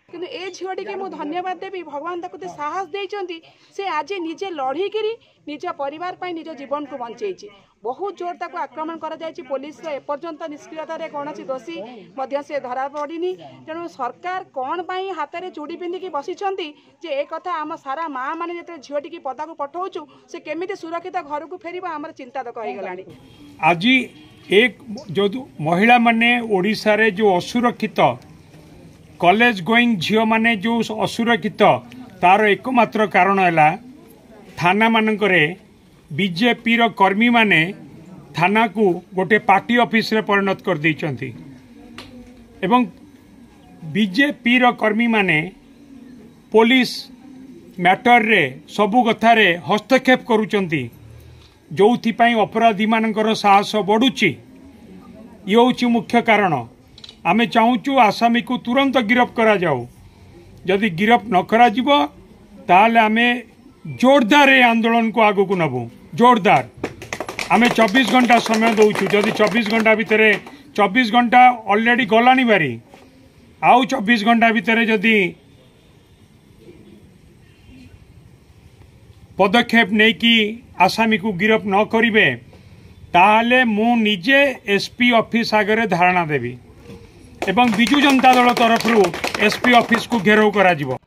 किंतु ए झीटी के मुझे धन्यवाद देवी भगवान ताकू साहस देइचंती से आज निजे लड़ीकी निज परिवार पर निज जीवन को बंचे बहुत जोर ताकू आक्रमण करा जायछि पुलिस एपर्यंत निष्क्रियतार कौन दोषी से धरा पड़नी तेणु सरकार कौन पाई हाथ में चूड़ी पिंधिकी बसिछंती जे ए कथा आम सारा माँ मैंने जो झीटी की पदा को पठाऊँ से केमिति सुरक्षित घर को फेर आम चिंताधक हो गलानी। आज एक जो महिला माने ओडिशा रे जो असुरक्षित कॉलेज गोइंग झील माने जो असुरक्षित तार एकमात्र कारण है थाना मानकरे बीजेपी रो कर्मी माने थाना को गोटे पार्टी ऑफिस रे परिणत कर देइचंती एवं बीजेपी रो कर्मी माने पुलिस मैटर रे सबु कथा रे हस्तक्षेप करूचंती जोथि पई अपराधी मानकर साहस बढ़ुची ये होची मुख्य कारण। आमे चाहूचु आसामी को तुरंत गिरफ्त करा जाओ जदि गिरफ्त न करा जिवो ताले आमे जोरदार आंदोलन को आगु को नबू जोरदार आमे 24 घंटा समय दौचु जदि 24 घंटा भितर 24 घंटा ऑलरेडी गलानी बारी आउ 24 घंटा भितर जदि पदक्षेप नहीं कि आसामी को गिरफ्त न करिवे ताले मु निजे एसपी ऑफिस आगे धारणा देवी एवं बिजु जनता दल तरफ एसपी ऑफिस को घेराव करा जिवो।